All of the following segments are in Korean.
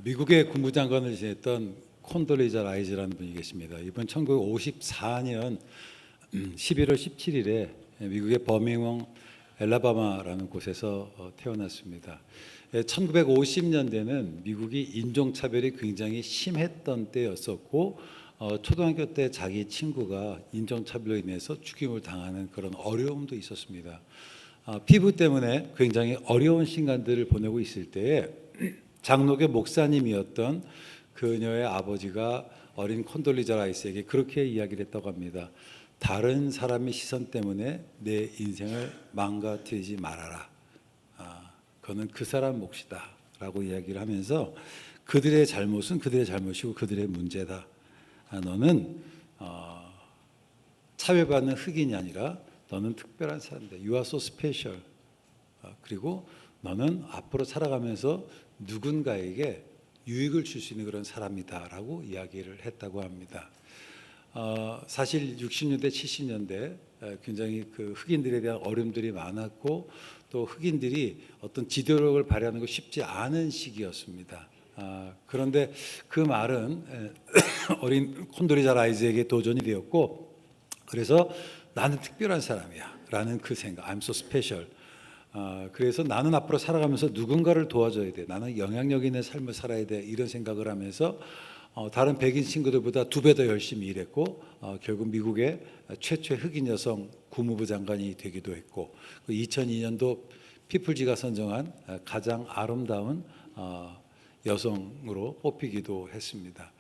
미국의 국무장관을 지냈던 콘돌리자 라이즈라는 분이 계십니다. 이분 1954년 11월 17일에 미국의 버밍엄 엘라바마라는 곳에서 태어났습니다. 1950년대는 미국이 인종차별이 굉장히 심했던 때였었고 초등학교 때 자기 친구가 인종차별로 인해서 죽임을 당하는 그런 어려움도 있었습니다. 피부 때문에 굉장히 어려운 시간들을 보내고 있을 때에 장로교 목사님이었던 그녀의 아버지가 어린 콘돌리자 라이스에게 그렇게 이야기를 했다고 합니다. 다른 사람의 시선 때문에 내 인생을 망가뜨리지 말아라. 그거는 그 사람 몫이다 라고 이야기를 하면서 그들의 잘못은 그들의 잘못이고 그들의 문제다. 너는 차별받는 흑인이 아니라 너는 특별한 사람이다. You are so special. 그리고 너는 앞으로 살아가면서 누군가에게 유익을 줄 수 있는 그런 사람이다라고 이야기를 했다고 합니다. 사실 60년대, 70년대 굉장히 그 흑인들에 대한 어려움들이 많았고 또 흑인들이 어떤 지도력을 발휘하는 거 쉽지 않은 시기였습니다. 그런데 그 말은 어린 콘돌리자 라이즈에게 도전이 되었고 그래서 나는 특별한 사람이야 라는 그 생각, I'm so special. 그래서 나는 앞으로 살아가면서 누군가를 도와줘야 돼. 나는 영향력 있는 삶을 살아야 돼. 이런 생각을 하면서 다른 백인 친구들보다 2배 더 열심히 일했고 결국 미국의 최초의 흑인 여성 국무부 장관이 되기도 했고 2002년도 피플지가 선정한 가장 아름다운 여성으로 뽑히기도 했습니다.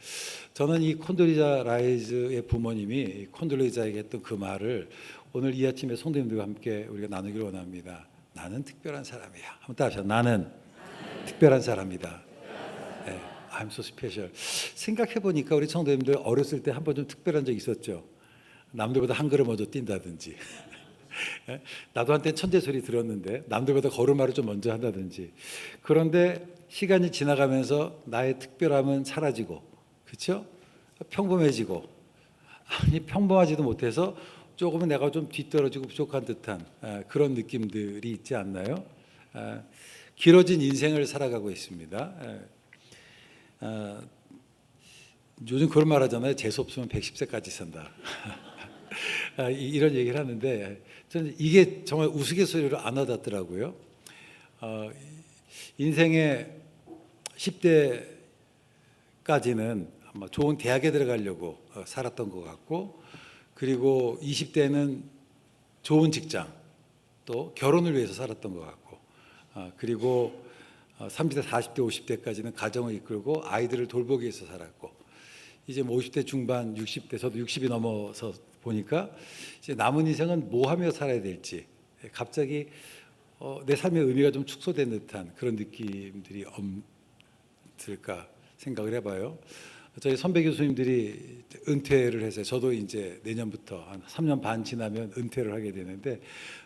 저는 이 콘돌리자 라이즈의 부모님이 콘돌리자에게 했던 그 말을 오늘 이 아침에 성도님들과 함께 우리가 나누기를 원합니다. 나는 특별한 사람이야. 한번 따라하세요. 나는 특별한 사람이다. 네, I'm so special. 생각해 보니까 우리 성도님들 어렸을 때 한 번 좀 특별한 적 있었죠. 남들보다 한 걸음 먼저 뛴다든지. 나도 한때 천재 소리 들었는데 남들보다 걸음마를 좀 먼저 한다든지. 그런데 시간이 지나가면서 나의 특별함은 사라지고, 그렇죠? 평범해지고, 아니 평범하지도 못해서 조금은 내가 좀 뒤떨어지고 부족한 듯한 그런 느낌들이 있지 않나요? 길어진 인생을 살아가고 있습니다. 요즘 그런 말 하잖아요. 재수 없으면 110세까지 산다. 이런 얘기를 하는데 저는 이게 정말 우스갯소리로 안 와닿더라고요. 인생의 10대까지는 아마 좋은 대학에 들어가려고 살았던 것 같고 그리고 20대는 좋은 직장 또 결혼을 위해서 살았던 것 같고 그리고 30대, 40대, 50대까지는 가정을 이끌고 아이들을 돌보기 위해서 살았고 이제 50대 중반, 60대 저도 60이 넘어서 보니까 이제 남은 인생은 뭐 하며 살아야 될지 갑자기 내 삶의 의미가 좀 축소된 듯한 그런 느낌들이 들까 생각을 해봐요. 저희 선배 교수님들이 은퇴를 해서 저도 이제 내년부터 한 3년 반 지나면 은퇴를 하게 되는데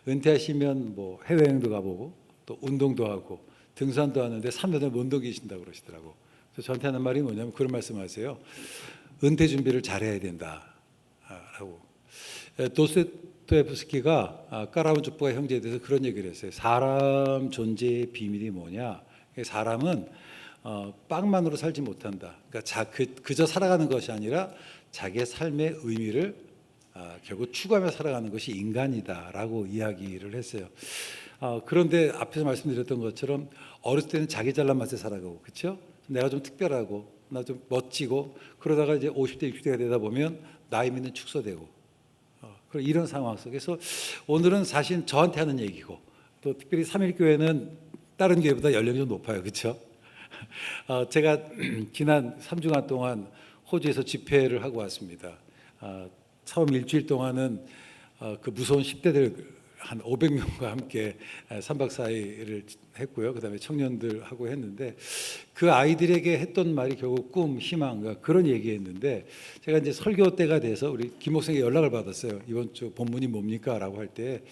은퇴하시면 뭐 해외여행도 가보고 또 운동도 하고 등산도 하는데 3년을 못 넘기신다고 그러시더라고. 그래서 저한테 하는 말이 뭐냐면 그런 말씀하세요. 은퇴 준비를 잘해야 된다라고. 도스토옙스키가 까라문조프가 형제에 대해서 그런 얘기를 했어요. 사람 존재의 비밀이 뭐냐? 사람은 빵만으로 살지 못한다. 그러니까 그저 살아가는 것이 아니라 자기의 삶의 의미를 결국 추구하며 살아가는 것이 인간이다라고 이야기를 했어요. 그런데 앞에서 말씀드렸던 것처럼 어렸을 때는 자기 잘난 맛에 살아가고, 그렇죠? 내가 좀 특별하고, 나 좀 멋지고, 그러다가 이제 50대, 60대가 되다 보면 나이는 축소되고, 이런 상황 속에서 오늘은 사실 저한테 하는 얘기고, 또 특별히 삼일교회는 다른 교회보다 연령이 좀 높아요, 그렇죠? 제가 지난 3주간 동안 호주에서 집회를 하고 왔습니다. 처음 일주일 동안은 그 무서운 10대들 한 500명과 함께 3박 4일을 했고요. 그다음에 청년들하고 했는데 그 아이들에게 했던 말이 결국 꿈, 희망 그런 얘기했는데 제가 이제 설교 때가 돼서 우리 김 목사님께 연락을 받았어요. 이번 주 본문이 뭡니까? 라고 할 때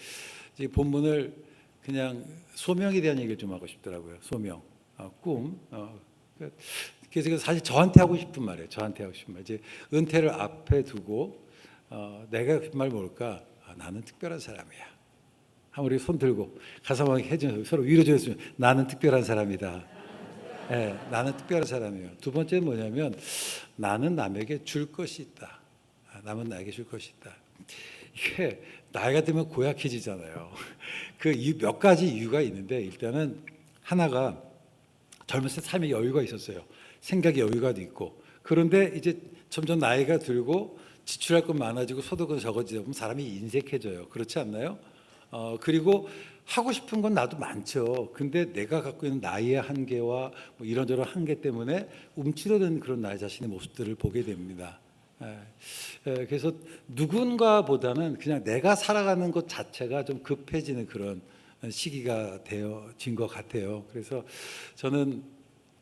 이 본문을 그냥 소명에 대한 얘기를 좀 하고 싶더라고요. 소명. 꿈. 그래서 사실 저한테 하고 싶은 말이에요. 저한테 하고 싶은 말. 이제 은퇴를 앞에 두고 내가 그 말 뭘까? 나는 특별한 사람이야. 한 우리 손 들고 가슴 한번 해주면서 서로 위로줘주면 나는 특별한 사람이다. 예, 나는 특별한 사람이에요. 두 번째는 뭐냐면 나는 남에게 줄 것이 있다. 남은 나에게 줄 것이 있다. 이게 나이가 들면 고약해지잖아요. 그 몇 가지 이유가 있는데 일단은 하나가 젊었을 때 삶에 여유가 있었어요. 생각의 여유가 있고. 그런데 이제 점점 나이가 들고 지출할 건 많아지고 소득은 적어지다 보면 사람이 인색해져요. 그렇지 않나요? 그리고 하고 싶은 건 나도 많죠. 근데 내가 갖고 있는 나이의 한계와 뭐 이런저런 한계 때문에 움츠러든 그런 나의 자신의 모습들을 보게 됩니다. 그래서 누군가보다는 그냥 내가 살아가는 것 자체가 좀 급해지는 그런 시기가 되어진 것 같아요. 그래서 저는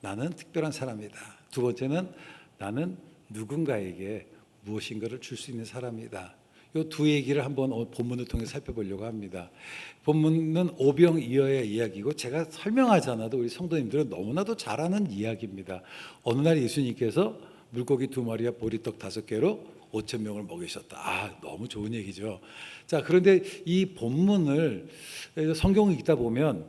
나는 특별한 사람이다. 두 번째는 나는 누군가에게 무엇인가를 줄 수 있는 사람이다. 이 두 얘기를 한번 본문을 통해 살펴보려고 합니다. 본문은 오병이어의 이야기고 제가 설명하지 않아도 우리 성도님들은 너무나도 잘 아는 이야기입니다. 어느 날 예수님께서 물고기 2마리와 보리떡 5개로 5천 명을 먹이셨다. 너무 좋은 얘기죠. 자, 그런데 이 본문을 성경을 읽다 보면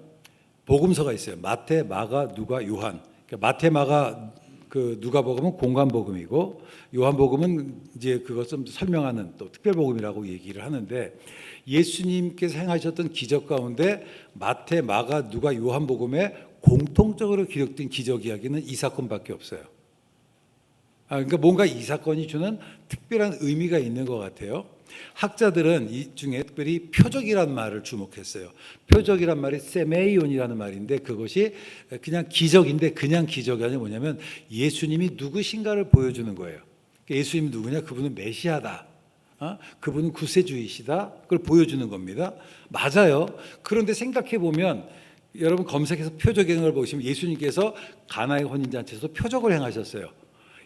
복음서가 있어요. 마태, 마가, 누가, 요한. 마태, 마가, 누가복음은 공간복음이고 요한복음은 이제 그것 좀 설명하는 또 특별복음이라고 얘기를 하는데 예수님께서 행하셨던 기적 가운데 마태, 마가, 누가, 요한복음에 공통적으로 기록된 기적 이야기는 이 사건밖에 없어요. 그러니까 뭔가 이 사건이 주는 특별한 의미가 있는 것 같아요. 학자들은 이 중에 특별히 표적이라는 말을 주목했어요. 표적이란 말이 세메이온이라는 말인데 그것이 그냥 기적인데 그냥 기적이 아니라 뭐냐면 예수님이 누구신가를 보여주는 거예요. 예수님이 누구냐? 그분은 메시아다. 그분은 구세주이시다. 그걸 보여주는 겁니다. 맞아요. 그런데 생각해 보면 여러분 검색해서 표적인 걸 보시면 예수님께서 가나의 혼인잔치에서 표적을 행하셨어요.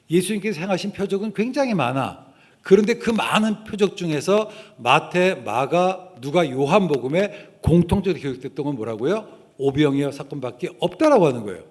예수님께서 행하신 표적은 굉장히 많아. 그런데 그 많은 표적 중에서 마태, 마가, 누가, 요한복음에 공통적으로 기록됐던 건 뭐라고요? 오병이어 사건밖에 없다라고 하는 거예요.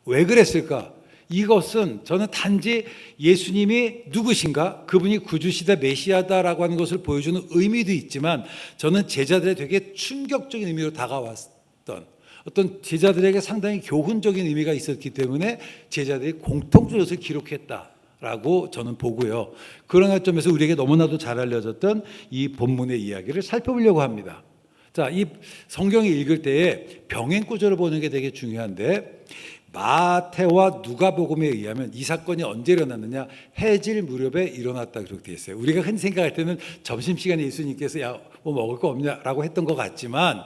왜 그랬을까? 이것은 저는 단지 예수님이 누구신가? 그분이 구주시다 메시아다라고 하는 것을 보여주는 의미도 있지만 저는 제자들의 되게 충격적인 의미로 다가왔던 어떤 제자들에게 상당히 교훈적인 의미가 있었기 때문에 제자들이 공통적으로 기록했다라고 저는 보고요. 그런 점에서 우리에게 너무나도 잘 알려졌던 이 본문의 이야기를 살펴보려고 합니다. 자, 이 성경을 읽을 때에 병행 구조를 보는 게 되게 중요한데 마태와 누가복음에 의하면 이 사건이 언제 일어났느냐? 해질 무렵에 일어났다 기록되어 있어요. 우리가 흔히 생각할 때는 점심시간에 예수님께서 야, 뭐 먹을 거 없냐라고 했던 것 같지만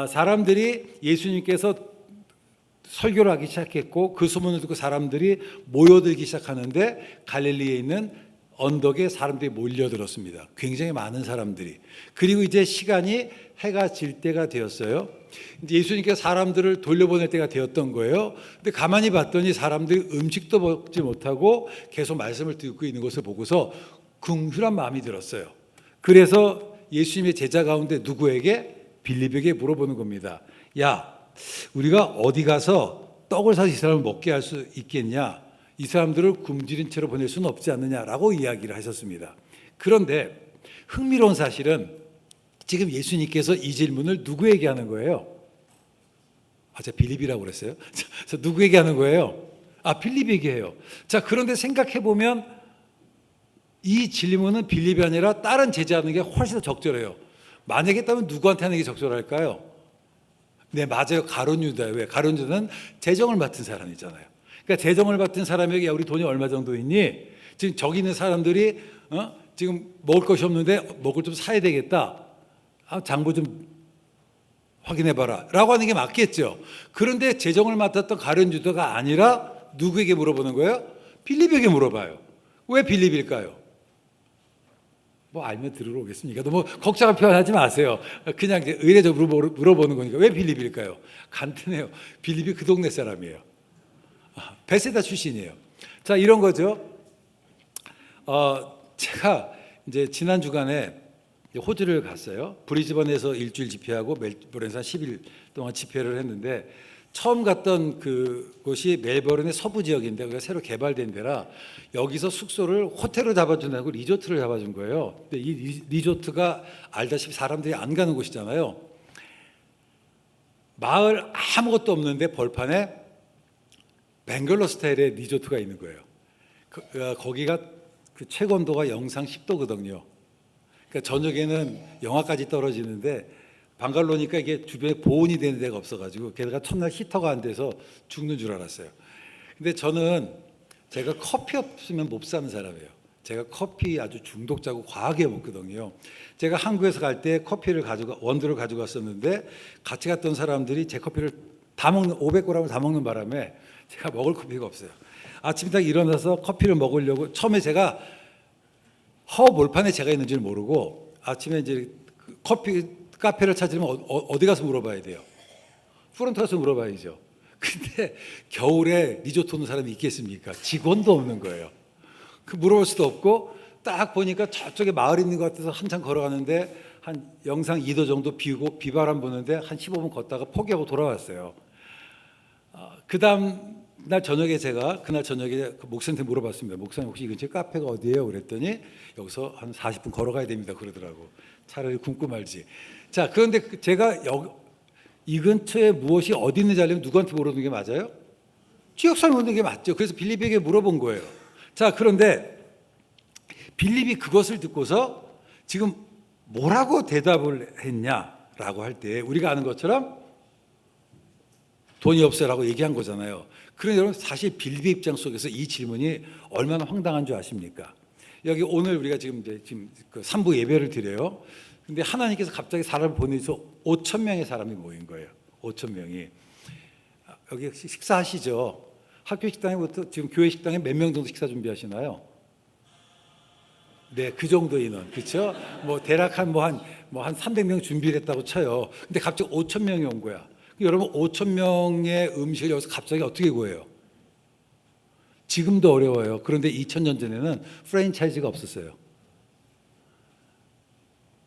사람들이 예수님께서 설교를 하기 시작했고 그 소문을 듣고 사람들이 모여들기 시작하는데 갈릴리에 있는 언덕에 사람들이 몰려들었습니다. 굉장히 많은 사람들이. 그리고 이제 시간이 해가 질 때가 되었어요. 예수님께서 사람들을 돌려보낼 때가 되었던 거예요. 근데 가만히 봤더니 사람들이 음식도 먹지 못하고 계속 말씀을 듣고 있는 것을 보고서 긍휼한 마음이 들었어요. 그래서 예수님의 제자 가운데 누구에게? 빌립에게 물어보는 겁니다. 야, 우리가 어디 가서 떡을 사서 이 사람을 먹게 할 수 있겠냐? 이 사람들을 굶주린 채로 보낼 수는 없지 않느냐라고 이야기를 하셨습니다. 그런데 흥미로운 사실은 지금 예수님께서 이 질문을 누구에게 하는 거예요? 제가 빌립이라고 그랬어요. 누구에게 하는 거예요? 빌립에게 해요. 자, 그런데 생각해 보면 이 질문은 빌립이 아니라 다른 제자하는 게 훨씬 더 적절해요. 만약에 했다면 누구한테 하는 게 적절할까요? 네, 맞아요. 가룟 유다. 왜? 가룟 유다는 재정을 맡은 사람이잖아요. 그러니까 재정을 맡은 사람에게 야, 우리 돈이 얼마 정도 있니? 지금 저기 있는 사람들이 지금 먹을 것이 없는데 먹을 좀 사야 되겠다. 장부 좀 확인해봐라 라고 하는 게 맞겠죠. 그런데 재정을 맡았던 가룟 유다가 아니라 누구에게 물어보는 거예요? 빌립에게 물어봐요. 왜 빌립일까요? 뭐 알면 들으러 오겠습니까? 너무 걱정을 표현하지 마세요. 그냥 의례적으로 물어보는 거니까. 왜 빌립일까요? 간단해요. 빌립이 그 동네 사람이에요. 베세다 출신이에요. 자, 이런 거죠. 제가 이제 지난 주간에 호주를 갔어요. 브리즈번에서 일주일 집회하고 멜버른에서 10일 동안 집회를 했는데 처음 갔던 그곳이 멜버른의 서부 지역인데 그가 새로 개발된 데라 여기서 숙소를 호텔로 잡아준다고 리조트를 잡아준 거예요. 근데 이 리조트가 알다시피 사람들이 안 가는 곳이잖아요. 마을 아무것도 없는데 벌판에 벵글로 스타일의 리조트가 있는 거예요. 거기가 그 최고온도가 영상 10도거든요. 그러니까 저녁에는 영하까지 떨어지는데 방갈로니까 이게 주변에 보온이 되는 데가 없어가지고 게다가 첫날 히터가 안 돼서 죽는 줄 알았어요. 근데 저는 제가 커피 없으면 못 사는 사람이에요. 제가 커피 아주 중독자고 과하게 먹거든요. 제가 한국에서 갈 때 커피를 원두를 가져갔었는데 같이 갔던 사람들이 제 커피를 다 먹는 500g을 다 먹는 바람에 제가 먹을 커피가 없어요. 아침에 딱 일어나서 커피를 먹으려고 처음에 제가 몰판에 제가 있는지를 모르고 아침에 이제 커피 카페를 찾으려면 어디 가서 물어봐야 돼요. 프런트 가서 물어봐야죠. 근데 겨울에 리조트 오는 사람이 있겠습니까? 직원도 없는 거예요. 물어볼 수도 없고 딱 보니까 저쪽에 마을 있는 것 같아서 한참 걸어가는데 한 영상 2도 정도 비고 비바람 부는데 한 15분 걷다가 포기하고 돌아왔어요. 그 다음 날 저녁에 제가 그날 저녁에 그 목사님한테 물어봤습니다. 목사님 혹시 이 근처에 카페가 어디예요? 그랬더니 여기서 한 40분 걸어가야 됩니다. 그러더라고. 차라리 굶고 말지. 자, 그런데 제가 이 근처에 무엇이 어디 있는지 알려면 누구한테 물어보는 게 맞아요? 지역사회 묻는 게 맞죠. 그래서 빌립에게 물어본 거예요. 자, 그런데 빌립이 그것을 듣고서 지금 뭐라고 대답을 했냐라고 할 때 우리가 아는 것처럼 돈이 없어요라고 얘기한 거잖아요. 그런데 여러분 사실 빌립의 입장 속에서 이 질문이 얼마나 황당한 줄 아십니까? 여기 오늘 우리가 지금 그 3부 예배를 드려요. 근데 하나님께서 갑자기 사람을 보내서 5천 명의 사람이 모인 거예요. 5천 명이. 여기 식사하시죠? 학교 식당에부터 지금 교회 식당에 몇 명 정도 식사 준비하시나요? 네, 그 정도 인원. 그렇죠? 뭐 대략 한 300명 준비를 했다고 쳐요. 근데 갑자기 5천 명이 온 거야. 여러분 5천 명의 음식을 여기서 갑자기 어떻게 구해요? 지금도 어려워요. 그런데 2000년 전에는 프랜차이즈가 없었어요.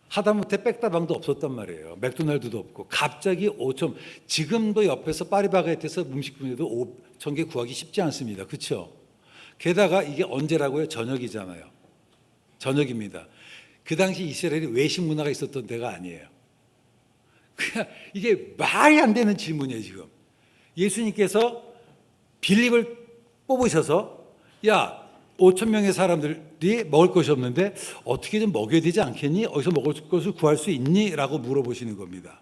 하다못해 백다방도 없었단 말이에요. 맥도날드도 없고 갑자기 5천. 지금도 옆에서 파리바게트에서 음식 분야도 5천 개 구하기 쉽지 않습니다. 그렇죠? 게다가 이게 언제라고요? 저녁이잖아요. 저녁입니다. 그 당시 이스라엘이 외식 문화가 있었던 데가 아니에요. 그냥 이게 말이 안 되는 질문이에요. 지금 예수님께서 빌립을 뽑으셔서 야 5천 명의 사람들이 먹을 것이 없는데 어떻게 좀 먹여야 되지 않겠니? 어디서 먹을 것을 구할 수 있니? 라고 물어보시는 겁니다.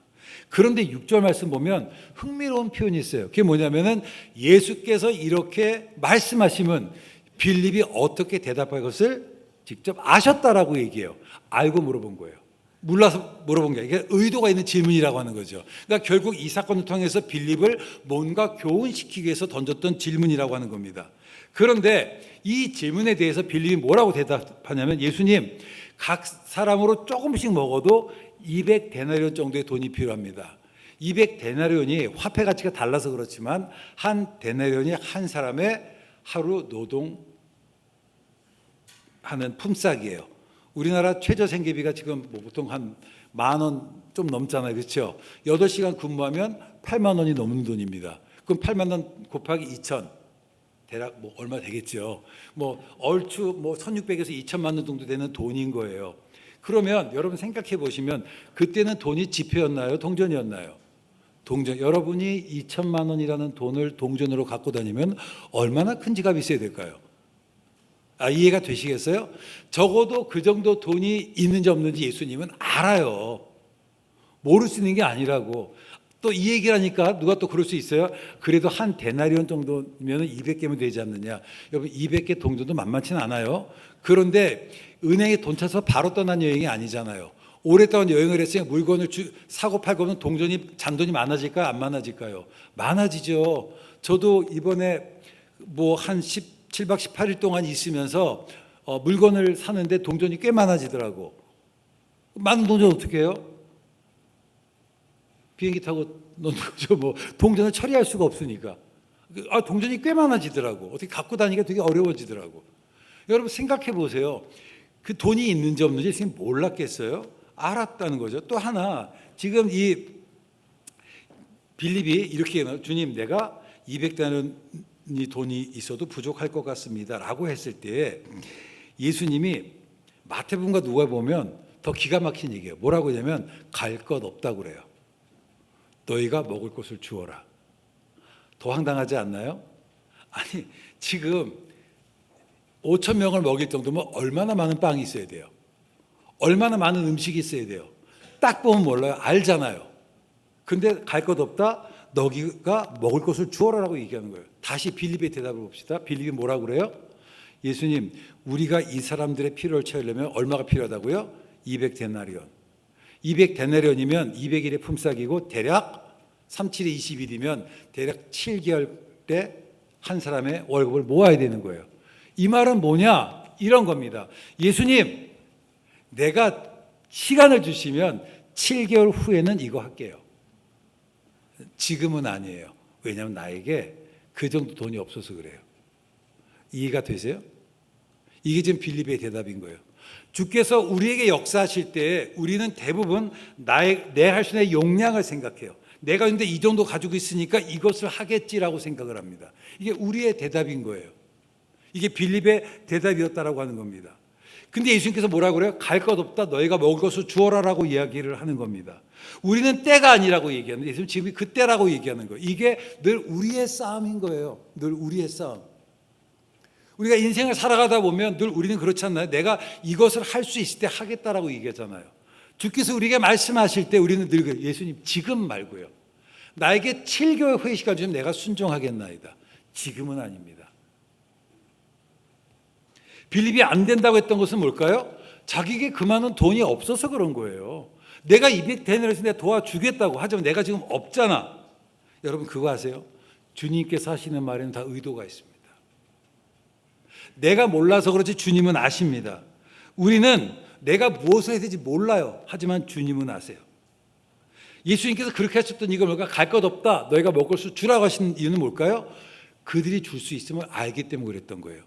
그런데 6절 말씀 보면 흥미로운 표현이 있어요. 그게 뭐냐면은 예수께서 이렇게 말씀하시면 빌립이 어떻게 대답할 것을 직접 아셨다라고 얘기해요. 알고 물어본 거예요. 몰라서 물어본 게 이게 의도가 있는 질문이라고 하는 거죠. 그러니까 결국 이 사건을 통해서 빌립을 뭔가 교훈시키기 위해서 던졌던 질문이라고 하는 겁니다. 그런데 이 질문에 대해서 빌립이 뭐라고 대답하냐면 예수님 각 사람으로 조금씩 먹어도 200데나리온 정도의 돈이 필요합니다. 200데나리온이 화폐 가치가 달라서 그렇지만 한 데나리온이 한 사람의 하루 노동하는 품삯이에요. 우리나라 최저 생계비가 지금 보통 한 10,000원 좀 넘잖아요. 그렇죠? 8시간 근무하면 8만 원이 넘는 돈입니다. 그럼 8만 원 곱하기 2,000 대략 얼마 되겠죠. 얼추 1,600에서 2천만 원 정도 되는 돈인 거예요. 그러면 여러분 생각해 보시면 그때는 돈이 지폐였나요? 동전이었나요? 동전. 여러분이 2천만 원이라는 돈을 동전으로 갖고 다니면 얼마나 큰 지갑이 있어야 될까요? 이해가 되시겠어요? 적어도 그 정도 돈이 있는지 없는지 예수님은 알아요. 모를 수 있는 게 아니라고. 또 이 얘기를 하니까 누가 또 그럴 수 있어요? 그래도 한 데나리온 정도면 200개면 되지 않느냐. 여러분 200개 동전도 만만치는 않아요. 그런데 은행에 돈 차서 바로 떠난 여행이 아니잖아요. 오랫동안 여행을 했으니까 물건을 사고 팔고 하면 잔돈이 많아질까요? 안 많아질까요? 많아지죠. 저도 이번에 한 7박 18일 동안 있으면서 물건을 사는데 동전이 꽤 많아지더라고. 많은 동전 어떻게 해요? 비행기 타고 놓는 거죠. 동전을 처리할 수가 없으니까. 동전이 꽤 많아지더라고. 어떻게 갖고 다니기가 되게 어려워지더라고. 여러분 생각해 보세요. 그 돈이 있는지 없는지 지금 몰랐겠어요? 알았다는 거죠. 또 하나 지금 이 빌립이 이렇게 얘기해요. 주님 내가 200데나리온이 돈이 있어도 부족할 것 같습니다 라고 했을 때 예수님이 마태복음과 누가 보면 더 기가 막힌 얘기예요. 뭐라고 하냐면 갈 것 없다고 그래요. 너희가 먹을 것을 주어라. 더 황당하지 않나요? 아니 지금 5천 명을 먹일 정도면 얼마나 많은 빵이 있어야 돼요? 얼마나 많은 음식이 있어야 돼요? 딱 보면 몰라요. 알잖아요. 근데 갈 것 없다. 너희가 먹을 것을 주어라라고 얘기하는 거예요. 다시 빌립의 대답을 봅시다. 빌립이 뭐라고 그래요? 예수님, 우리가 이 사람들의 필요를 채우려면 얼마가 필요하다고요? 200데나리온. 200데나리온이면 200일의 품삯이고 대략 37에 20일이면 대략 7개월에 한 사람의 월급을 모아야 되는 거예요. 이 말은 뭐냐? 이런 겁니다. 예수님, 내가 시간을 주시면 7개월 후에는 이거 할게요. 지금은 아니에요. 왜냐하면 나에게 그 정도 돈이 없어서 그래요. 이해가 되세요? 이게 지금 빌립의 대답인 거예요. 주께서 우리에게 역사하실 때 우리는 대부분 내 할 수 있는 용량을 생각해요. 내가 근데 이 정도 가지고 있으니까 이것을 하겠지라고 생각을 합니다. 이게 우리의 대답인 거예요. 이게 빌립의 대답이었다라고 하는 겁니다. 근데 예수님께서 뭐라고 그래요? 갈 것 없다. 너희가 먹을 것을 주어라라고 이야기를 하는 겁니다. 우리는 때가 아니라고 얘기하는데 예수님 지금 그때라고 얘기하는 거예요. 이게 늘 우리의 싸움인 거예요. 늘 우리의 싸움. 우리가 인생을 살아가다 보면 늘 우리는 그렇지 않나요? 내가 이것을 할 수 있을 때 하겠다라고 얘기하잖아요. 주께서 우리에게 말씀하실 때 우리는 늘 그래요. 예수님 지금 말고요. 나에게 7개월 후의 시간 주면 내가 순종하겠나이다. 지금은 아닙니다. 빌립이 안 된다고 했던 것은 뭘까요? 자기에게 그 많은 돈이 없어서 그런 거예요. 내가 200데나리온에서 내가 도와주겠다고 하지만 내가 지금 없잖아. 여러분 그거 아세요? 주님께서 하시는 말에는 다 의도가 있습니다. 내가 몰라서 그렇지 주님은 아십니다. 우리는 내가 무엇을 해야 될지 몰라요. 하지만 주님은 아세요. 예수님께서 그렇게 하셨던 이유가 뭘까? 갈 것 없다. 너희가 먹을 수 주라고 하신 이유는 뭘까요? 그들이 줄 수 있음을 알기 때문에 그랬던 거예요.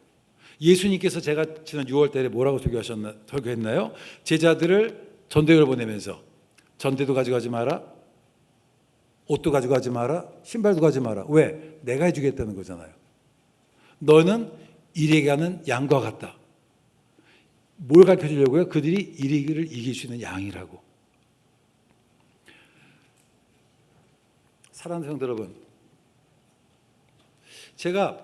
예수님께서 제가 지난 6월 달에 뭐라고 설교했나요? 제자들을 전도여행을 보내면서 전대도 가져가지 마라, 옷도 가져가지 마라, 신발도 가지 마라. 왜? 내가 해주겠다는 거잖아요. 너는 이리에 가는 양과 같다. 뭘 가르쳐주려고요? 그들이 이리를 이길 수 있는 양이라고. 사랑하는 성도 여러분, 제가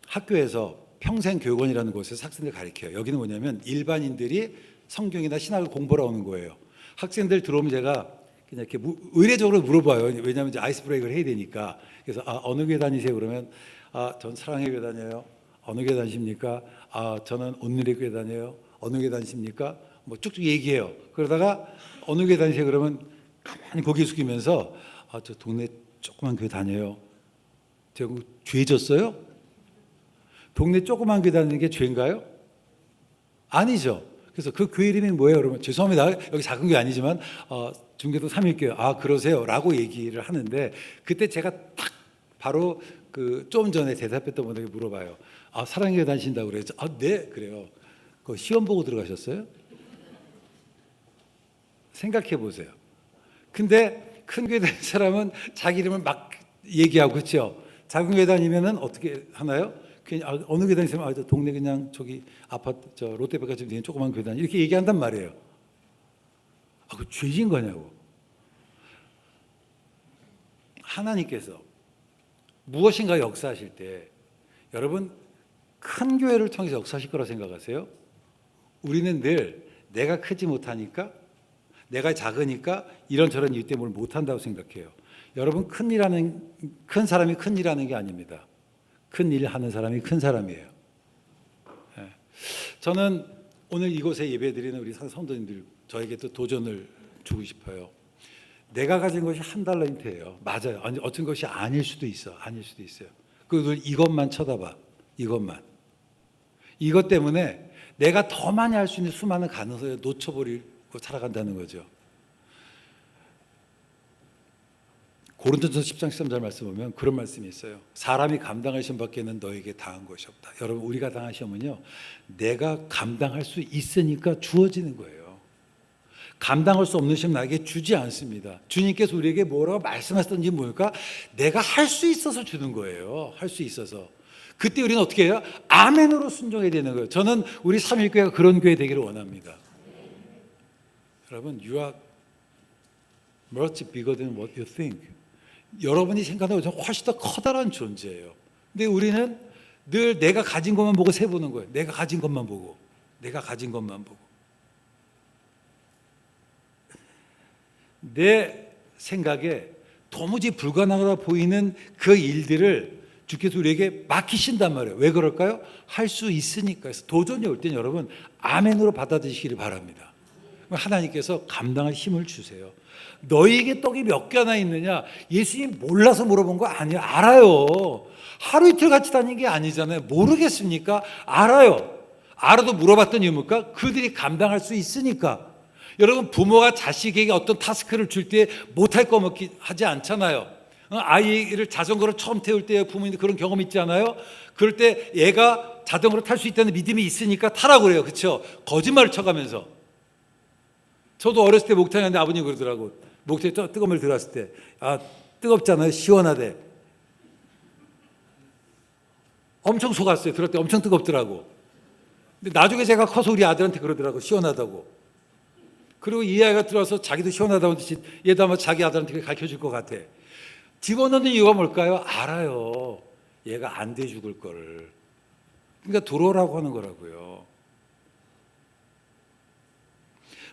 학교에서 평생교육원이라는 곳에서 학생들 가르쳐요. 여기는 뭐냐면 일반인들이 성경이나 신학을 공부하러 오는 거예요. 학생들 들어오면 제가 그냥 이렇게 의례적으로 물어봐요. 왜냐하면 이제 아이스 브레이크를 해야 되니까. 그래서 어느 교회 다니세요? 그러면 전 사랑의 교회 다녀요. 어느 교회 다니십니까? 저는 온누리 교회 다녀요. 어느 교회 다니십니까? 뭐 쭉쭉 얘기해요. 그러다가 어느 교회 다니세요? 그러면 가만히 고개 숙이면서 저 동네 조그만 교회 다녀요. 제가 죄 졌어요? 동네 조그만 교회 다니는 게 죄인가요? 아니죠. 그래서 그 교회 이름이 뭐예요? 그러면 죄송합니다. 여기 작은 교회 아니지만 중계도 3일교회. 그러세요? 라고 얘기를 하는데 그때 제가 딱 바로 그 좀 전에 대답했던 분에게 물어봐요. 사랑의 교회 다니신다고 그래요. 네. 그래요. 그 시험 보고 들어가셨어요? 생각해 보세요. 근데 큰 교회 다니는 사람은 자기 이름을 막 얘기하고 그렇죠. 작은 교회 다니면은 어떻게 하나요? 그냥 어느 교회 다니시면 저 동네 그냥 저기 아파트 저 롯데백화점 뒤에 조그만 교회 다니 이렇게 얘기한단 말이에요. 그 죄진 거냐고. 하나님께서 무엇인가 역사하실 때 여러분 큰 교회를 통해서 역사하실 거라 생각하세요? 우리는 늘 내가 크지 못하니까 내가 작으니까 이런저런 이유 때문에 못한다고 생각해요. 여러분 큰 사람이 큰 일 하는 게 아닙니다. 큰 일 하는 사람이 큰 사람이에요. 저는 오늘 이곳에 예배드리는 우리 성도님들 저에게 또 도전을 주고 싶어요. 내가 가진 것이 $1예요. 맞아요. 어떤 것이 아닐 수도 있어. 아닐 수도 있어요. 그리고 이것만 쳐다봐. 이것만. 이것 때문에 내가 더 많이 할 수 있는 수많은 가능성을 놓쳐버리고 살아간다는 거죠. 고린도전서 10장 13절 말씀 보면 그런 말씀이 있어요. 사람이 감당할 시험밖에는 너에게 당한 것이 없다. 여러분 우리가 당한 시험은요. 내가 감당할 수 있으니까 주어지는 거예요. 감당할 수 없는 시험 나에게 주지 않습니다. 주님께서 우리에게 뭐라고 말씀하셨던지 뭘까? 내가 할 수 있어서 주는 거예요. 할 수 있어서. 그때 우리는 어떻게 해요? 아멘으로 순종해야 되는 거예요. 저는 우리 3.1교회가 그런 교회 되기를 원합니다. 여러분 You are much bigger than what you think. 여러분이 생각하는 것보다 훨씬 더 커다란 존재예요. 근데 우리는 늘 내가 가진 것만 보고 세보는 거예요. 내가 가진 것만 보고. 내가 가진 것만 보고. 내 생각에 도무지 불가능하다 보이는 그 일들을 주께서 우리에게 맡기신단 말이에요. 왜 그럴까요? 할 수 있으니까. 그래서 도전이 올 때는 여러분 아멘으로 받아들이시기를 바랍니다. 하나님께서 감당할 힘을 주세요. 너희에게 떡이 몇 개나 있느냐? 예수님 몰라서 물어본 거 아니에요. 알아요. 하루 이틀 같이 다닌 게 아니잖아요. 모르겠습니까? 알아요. 알아도 물어봤던 이유입니까? 그들이 감당할 수 있으니까. 여러분 부모가 자식에게 어떤 타스크를 줄 때 못할 거 먹기 하지 않잖아요. 아이를 자전거를 처음 태울 때 부모님들 그런 경험 있지 않아요? 그럴 때 얘가 자전거를 탈 수 있다는 믿음이 있으니까 타라고 그래요. 그렇죠? 거짓말을 쳐가면서. 저도 어렸을 때 목욕탕에 갔는데 아버님 그러더라고. 목욕탕에 뜨거운 물 들어갔을 때 뜨겁잖아요. 시원하대. 엄청 속았어요. 들을 때 엄청 뜨겁더라고. 근데 나중에 제가 커서 우리 아들한테 그러더라고. 시원하다고. 그리고 이 아이가 들어와서 자기도 시원하다고 얘도 아마 자기 아들한테 가르쳐줄 것 같아. 집어넣는 이유가 뭘까요? 알아요. 얘가 안 돼 죽을 거를. 그러니까 들어오라고 하는 거라고요.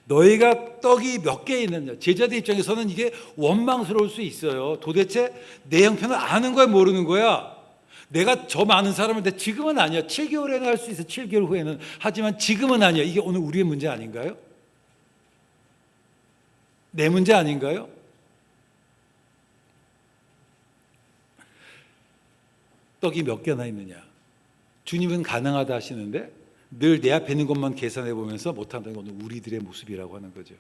너희가 떡이 몇 개 있느냐. 제자들 입장에서는 이게 원망스러울 수 있어요. 도대체 내 형편을 아는 거야 모르는 거야. 내가 저 많은 사람인데 지금은 아니야. 7개월에는 할 수 있어. 7개월 후에는. 하지만 지금은 아니야. 이게 오늘 우리의 문제 아닌가요? 내 문제 아닌가요? 떡이 몇 개나 있느냐. 주님은 가능하다 하시는데 늘 내 앞에 있는 것만 계산해 보면서 못한다는 건 오늘 우리들의 모습이라고 하는 거죠.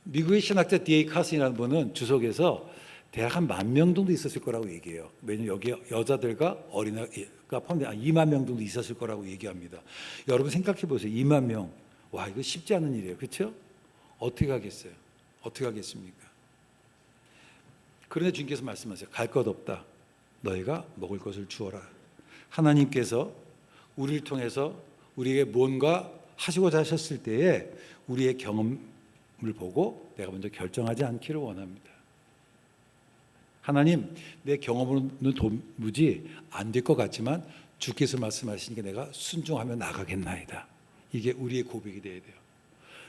미국의 신학자 D.A. 카슨이라는 분은 주석에서 대략 한 10,000명 정도 있었을 거라고 얘기해요. 왜냐면 여기 여자들과 어린아이가 포함된 20,000명 정도 있었을 거라고 얘기합니다. 여러분 생각해 보세요. 20,000명. 와, 이거 쉽지 않은 일이에요. 그렇죠? 어떻게 하겠어요? 어떻게 하겠습니까? 그런데 주님께서 말씀하세요. 갈 것 없다. 너희가 먹을 것을 주어라. 하나님께서 우리를 통해서 우리에게 뭔가 하시고자 하셨을 때에 우리의 경험을 보고 내가 먼저 결정하지 않기를 원합니다. 하나님, 내 경험으로는 도무지 안 될 것 같지만 주께서 말씀하시니까 내가 순종하며 나가겠나이다. 이게 우리의 고백이 돼야 돼요.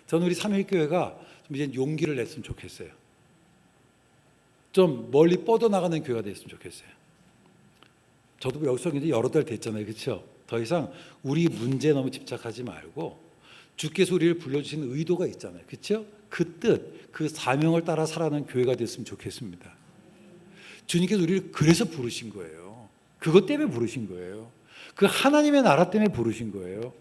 저는 우리 삼일교회가 좀 이제 용기를 냈으면 좋겠어요. 좀 멀리 뻗어나가는 교회가 됐으면 좋겠어요. 저도 여기서 이제 여러 달 됐잖아요. 그렇죠? 더 이상 우리 문제에 너무 집착하지 말고 주께서 우리를 불러주신 의도가 있잖아요. 그렇죠? 그 뜻, 그 사명을 따라 살아가는 교회가 됐으면 좋겠습니다. 주님께서 우리를 그래서 부르신 거예요. 그것 때문에 부르신 거예요. 그 하나님의 나라 때문에 부르신 거예요.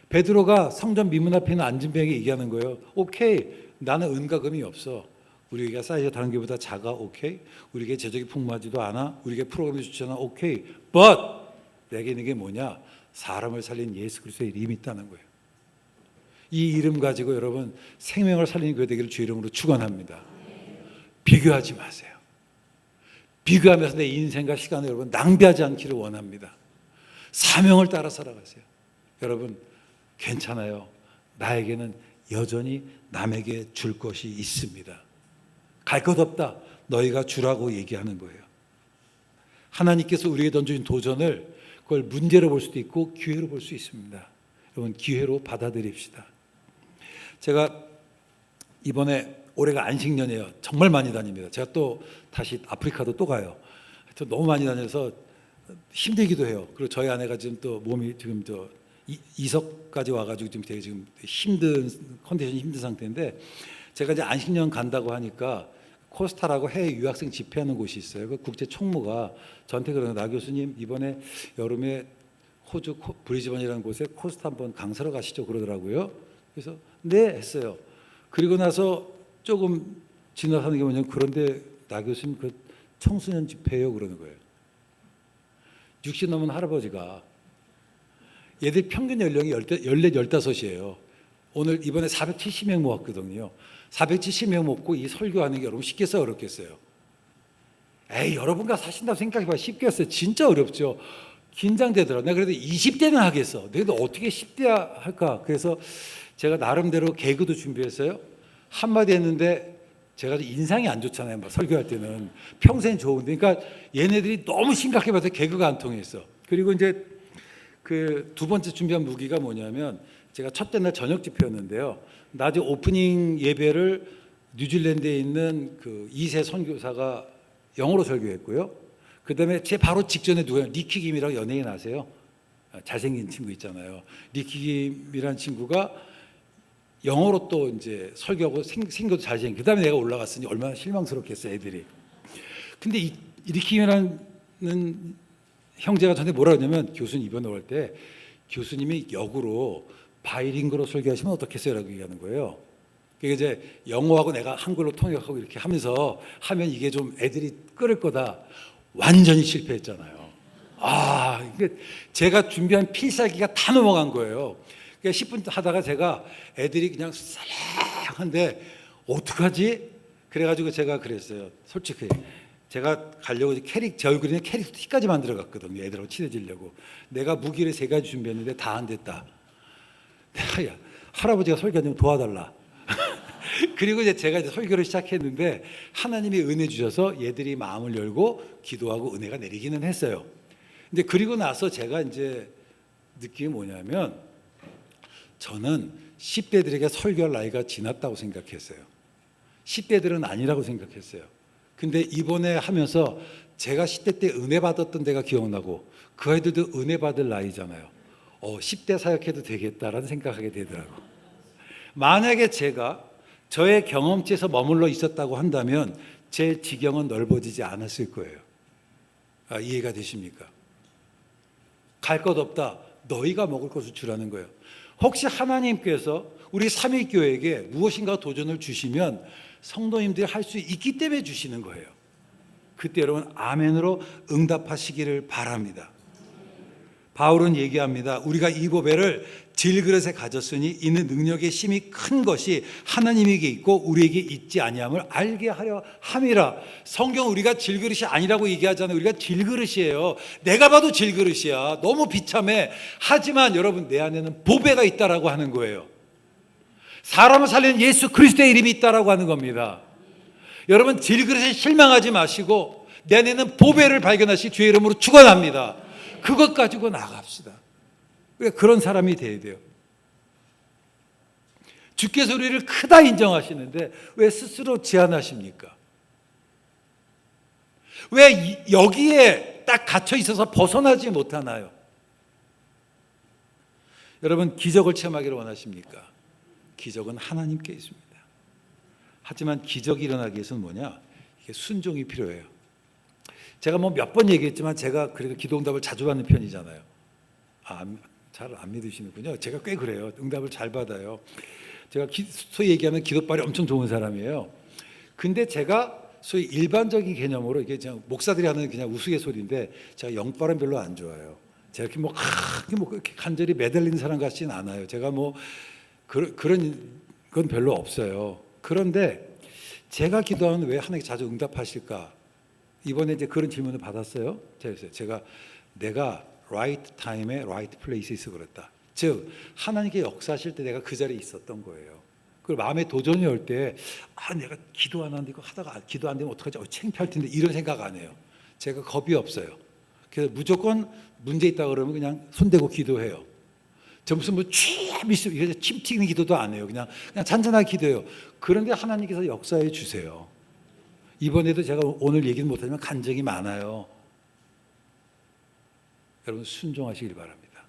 베드로가 성전 미문 앞에 있는 안진뱅에게 얘기하는 거예요. 오케이, 나는 은과 금이 없어. 우리가 사이즈가 다른 교회보다 작아. 오케이. 우리에게 재적이 풍부하지도 않아. 우리에게 프로그램이 좋지 않아. 오케이. But 내게 있는 게 뭐냐? 사람을 살린 예수 그리스도의 이름이 있다는 거예요. 이 이름 가지고 여러분 생명을 살리는 교회 되기를 주의 이름으로 축원합니다. 비교하지 마세요. 비교하면서 내 인생과 시간을 여러분 낭비하지 않기를 원합니다. 사명을 따라 살아가세요. 여러분 괜찮아요. 나에게는 여전히 남에게 줄 것이 있습니다. 갈 것 없다. 너희가 주라고 얘기하는 거예요. 하나님께서 우리에게 던져준 도전을 그걸 문제로 볼 수도 있고 기회로 볼 수 있습니다. 여러분 기회로 받아들입시다. 제가 이번에 올해가 안식년이에요. 정말 많이 다닙니다. 제가 또 다시 아프리카도 또 가요. 하여튼 너무 많이 다녀서 힘들기도 해요. 그리고 저희 아내가 지금 또 몸이 지금 이석까지 와가지고 지금 되게 지금 힘든 컨디션이 힘든 상태인데 제가 이제 안식년 간다고 하니까 코스타라고 해외 유학생 집회하는 곳이 있어요. 그 국제 총무가 저한테 그러는 나 교수님 이번에 여름에 호주 브리즈번이라는 곳에 코스타 한번 강사로 가시죠 그러더라고요. 그래서 네 했어요. 그리고 나서 조금 지나서 하는 게 뭐냐면 그런데 나 교수님 그 청소년 집회예요 그러는 거예요. 60 넘은 할아버지가 얘들 평균 연령이 14, 15이에요. 오늘 이번에 470명 모았거든요. 470명 모고 이 설교하는 게 여러분 쉽겠어요 어렵겠어요? 에이 여러분과 사신다고 생각해봐 쉽겠어요? 진짜 어렵죠. 긴장되더라. 내가 그래도 20대는 하겠어. 내가 어떻게 10대 할까? 그래서 제가 나름대로 개그도 준비했어요. 한마디 했는데 제가 인상이 안 좋잖아요. 막 설교할 때는 평생 좋은데, 그러니까 얘네들이 너무 심각해 봐서 개그가 안 통했어. 그리고 이제 그 두 번째 준비한 무기가 뭐냐면, 제가 첫째 날 저녁 집회였는데요. 낮에 오프닝 예배를 뉴질랜드에 있는 그 2세 선교사가 영어로 설교했고요. 그다음에 제 바로 직전에 누가 니키 김이라고 연예인 아세요? 잘생긴 친구 있잖아요. 니키 김이라는 친구가 영어로 또 이제 설교하고 생겨도 잘생긴. 그다음에 내가 올라갔으니 얼마나 실망스럽겠어 애들이. 근데 이 니키 김이라는 형제가 저한테 뭐라 그러냐면, 교수님 이번에 올 때 교수님이 역으로 바이링구로 설교하시면 어떻겠어요라고 얘기하는 거예요. 그게 이제 영어하고 내가 한글로 통역하고 이렇게 하면서 하면 이게 좀 애들이 끌을 거다. 완전히 실패했잖아요. 이게 제가 준비한 필살기가 다 넘어간 거예요. 그러니까 10분 하다가 제가 애들이 그냥 쌀랑한데 어떡하지? 그래가지고 제가 그랬어요. 솔직히 제가 가려고 제 얼굴에 캐릭터 티까지 만들어 갔거든요. 애들하고 친해지려고. 내가 무기를 3가지 준비했는데 다 안 됐다. 야, 할아버지가 설교 좀 도와달라. 그리고 이제 제가 이제 설교를 시작했는데 하나님이 은혜 주셔서 얘들이 마음을 열고 기도하고 은혜가 내리기는 했어요. 근데 그리고 나서 제가 이제 느낌이 뭐냐면, 저는 10대들에게 설교할 나이가 지났다고 생각했어요. 10대들은 아니라고 생각했어요. 근데 이번에 하면서 제가 10대 때 은혜 받았던 데가 기억나고, 그 아이들도 은혜 받을 나이잖아요. 10대 사역해도 되겠다라는 생각하게 되더라고요. 만약에 제가 저의 경험치에서 머물러 있었다고 한다면 제 지경은 넓어지지 않았을 거예요. 이해가 되십니까? 갈 것 없다. 너희가 먹을 것을 주라는 거예요. 혹시 하나님께서 우리 삼위교회에게 무엇인가 도전을 주시면 성도님들이 할 수 있기 때문에 주시는 거예요. 그때 여러분 아멘으로 응답하시기를 바랍니다. 바울은 얘기합니다. 우리가 이 보배를 질그릇에 가졌으니 이는 능력의 힘이 큰 것이 하나님에게 있고 우리에게 있지 아니함을 알게 하려 함이라. 성경 우리가 질그릇이 아니라고 얘기하잖아요. 우리가 질그릇이에요. 내가 봐도 질그릇이야. 너무 비참해. 하지만 여러분 내 안에는 보배가 있다라고 하는 거예요. 사람을 살리는 예수 그리스도의 이름이 있다라고 하는 겁니다. 여러분 질그릇에 실망하지 마시고 내 안에는 보배를 발견하시 주의 이름으로 축원합니다. 그것 가지고 나갑시다. 그런 사람이 돼야 돼요. 주께서 우리를 크다 인정하시는데 왜 스스로 제한하십니까? 왜 여기에 딱 갇혀 있어서 벗어나지 못하나요? 여러분 기적을 체험하기를 원하십니까? 기적은 하나님께 있습니다. 하지만 기적이 일어나기 위해서는 뭐냐? 이게 순종이 필요해요. 제가 뭐 몇 번 얘기했지만 제가 그래도 기도 응답을 자주 받는 편이잖아요. 잘 안 믿으시는군요. 제가 꽤 그래요. 응답을 잘 받아요. 제가 소위 얘기하면 기도빨이 엄청 좋은 사람이에요. 근데 제가 소위 일반적인 개념으로 이게 그냥 목사들이 하는 그냥 우스갯소리인데 제가 영빨은 별로 안 좋아요. 제가 이렇게 이렇게 간절히 매달리는 사람 같지는 않아요. 제가 뭐 그런 건 별로 없어요. 그런데 제가 기도하면 왜 하나님께 자주 응답하실까? 이번에 이제 그런 질문을 받았어요. 제가 내가 right time에 right place에 있어 그랬다. 즉 하나님께 역사하실 때 내가 그 자리에 있었던 거예요. 그리고 마음에 도전이 올 때 내가 기도 안 하는데 이거 하다가 기도 안 되면 어떡하지? 창피할 텐데 이런 생각 안 해요. 제가 겁이 없어요. 그래서 무조건 문제 있다 그러면 그냥 손대고 기도해요. 저 무슨 침 튀기는 기도도 안 해요. 그냥 잔잔하게 기도해요. 그런데 하나님께서 역사해 주세요. 이번에도 제가 오늘 얘기는 못하지만 간증이 많아요. 여러분 순종하시길 바랍니다.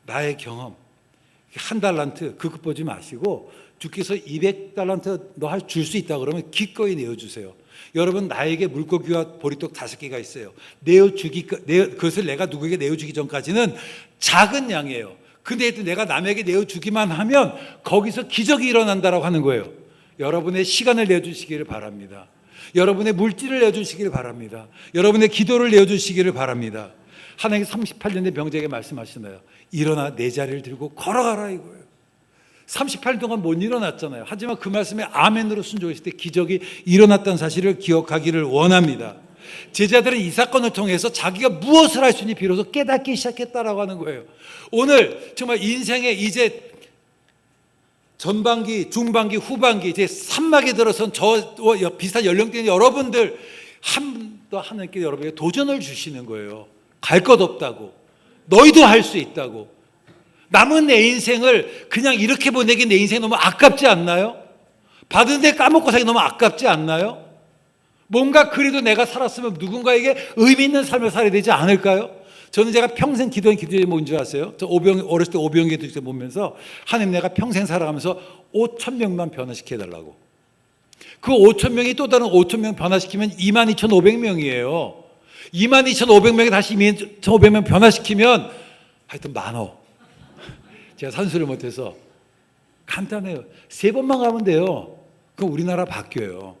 나의 경험 1달란트 그것 보지 마시고 주께서 200달란트 너 줄 수 있다 그러면 기꺼이 내어주세요. 여러분 나에게 물고기와 보리떡 5개가 있어요. 그것을 내가 누구에게 내어주기 전까지는 작은 양이에요. 근데 내가 남에게 내어주기만 하면 거기서 기적이 일어난다라고 하는 거예요. 여러분의 시간을 내주시기를 바랍니다. 여러분의 물질을 내주시기를 바랍니다. 여러분의 기도를 내주시기를 바랍니다. 하나님께 38년 된 병자에게 말씀하시나요? 일어나 내 자리를 들고 걸어가라 이거예요. 38년 동안 못 일어났잖아요. 하지만 그 말씀에 아멘으로 순종했을 때 기적이 일어났다는 사실을 기억하기를 원합니다. 제자들은 이 사건을 통해서 자기가 무엇을 할 수 있는지 비로소 깨닫기 시작했다라고 하는 거예요. 오늘 정말 인생에 이제 전반기, 중반기, 후반기 이제 3막에 들어선 저와 비슷한 연령대인 여러분들 한 번 더 하나님께 여러분에게 도전을 주시는 거예요. 갈 것 없다고. 너희도 할 수 있다고. 남은 내 인생을 그냥 이렇게 보내기 내 인생 너무 아깝지 않나요? 받은데 까먹고 살기 너무 아깝지 않나요? 뭔가 그래도 내가 살았으면 누군가에게 의미 있는 삶을 살아야 되지 않을까요? 저는 제가 평생 기도한 기도에 뭔지 아세요? 저 어렸을 때 오병 기도 보면서 하나님 내가 평생 살아가면서 5,000명만 변화시켜달라고. 그 5,000명이 또 다른 5,000명 변화시키면 22,500명이에요. 22,500명이 다시 22,500명 변화시키면 하여튼 많어. 제가 산수를 못해서 간단해요. 3번만 가면 돼요. 그럼 우리나라 바뀌어요.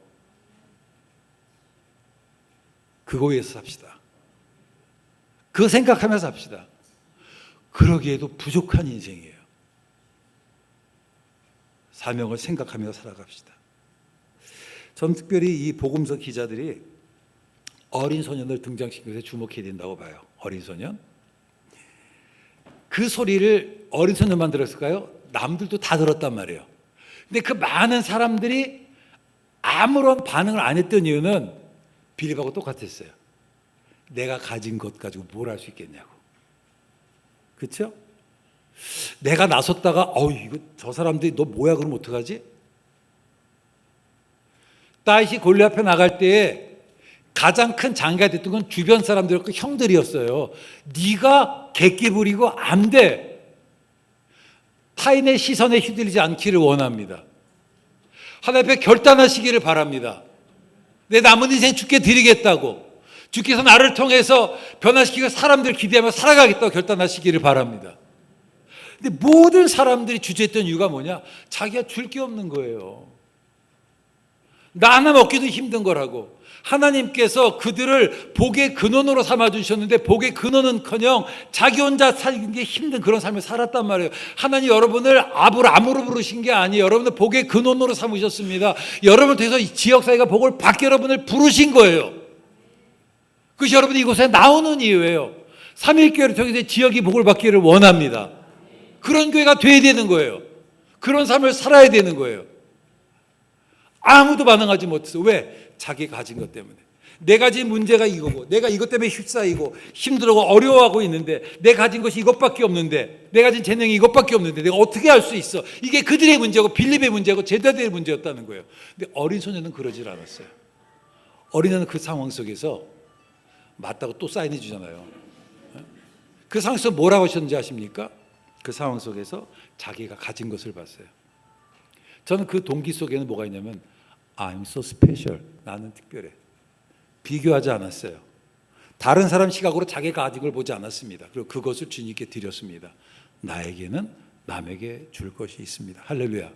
그거 위해서 삽시다. 그거 생각하면서 삽시다. 그러기에도 부족한 인생이에요. 사명을 생각하며 살아갑시다. 전 특별히 이 복음서 기자들이 어린 소년을 등장시킨 것에 주목해야 된다고 봐요. 어린 소년. 그 소리를 어린 소년만 들었을까요? 남들도 다 들었단 말이에요. 근데 그 많은 사람들이 아무런 반응을 안 했던 이유는 빌립하고 똑같았어요. 내가 가진 것 가지고 뭘 할 수 있겠냐고. 그렇죠? 내가 나섰다가 이거 저 사람들이 너 뭐야 그러면 어떡하지? 다윗이 골리앗 앞에 나갈 때에 가장 큰 장기가 됐던 건 주변 사람들과 형들이었어요. 네가 객기 부리고 안 돼. 타인의 시선에 휘둘리지 않기를 원합니다. 하나님 앞에 결단하시기를 바랍니다. 내 남은 인생 주께 드리겠다고. 주께서 나를 통해서 변화시키고 사람들 기대하며 살아가겠다고 결단하시기를 바랍니다. 근데 모든 사람들이 주저했던 이유가 뭐냐? 자기가 줄 게 없는 거예요. 나 하나 먹기도 힘든 거라고. 하나님께서 그들을 복의 근원으로 삼아주셨는데 복의 근원은커녕 자기 혼자 살기 게 힘든 그런 삶을 살았단 말이에요. 하나님 여러분을 아브라함으로 부르신 게 아니에요. 여러분을 복의 근원으로 삼으셨습니다. 여러분을 통해서 지역사회가 복을 받게 여러분을 부르신 거예요. 그것이 여러분이 이곳에 나오는 이유예요. 삼일교회를 통해서 지역이 복을 받기를 원합니다. 그런 교회가 돼야 되는 거예요. 그런 삶을 살아야 되는 거예요. 아무도 반응하지 못해서. 왜? 자기 가진 것 때문에. 내가 가진 문제가 이거고 내가 이것 때문에 휩싸이고 힘들고 어려워하고 있는데 내가 가진 것이 이것밖에 없는데 내가 가진 재능이 이것밖에 없는데 내가 어떻게 할 수 있어. 이게 그들의 문제고 빌립의 문제고 제자들의 문제였다는 거예요. 근데 어린 소년은 그러질 않았어요. 어린애는 그 상황 속에서 맞다고 또 사인해 주잖아요. 그 상황 속에서 뭐라고 하셨는지 아십니까? 그 상황 속에서 자기가 가진 것을 봤어요. 저는 그 동기 속에는 뭐가 있냐면 I'm so special. 나는 특별해. 비교하지 않았어요. 다른 사람 시각으로 자기가 가진 걸 보지 않았습니다. 그리고 그것을 주님께 드렸습니다. 나에게는 남에게 줄 것이 있습니다. 할렐루야.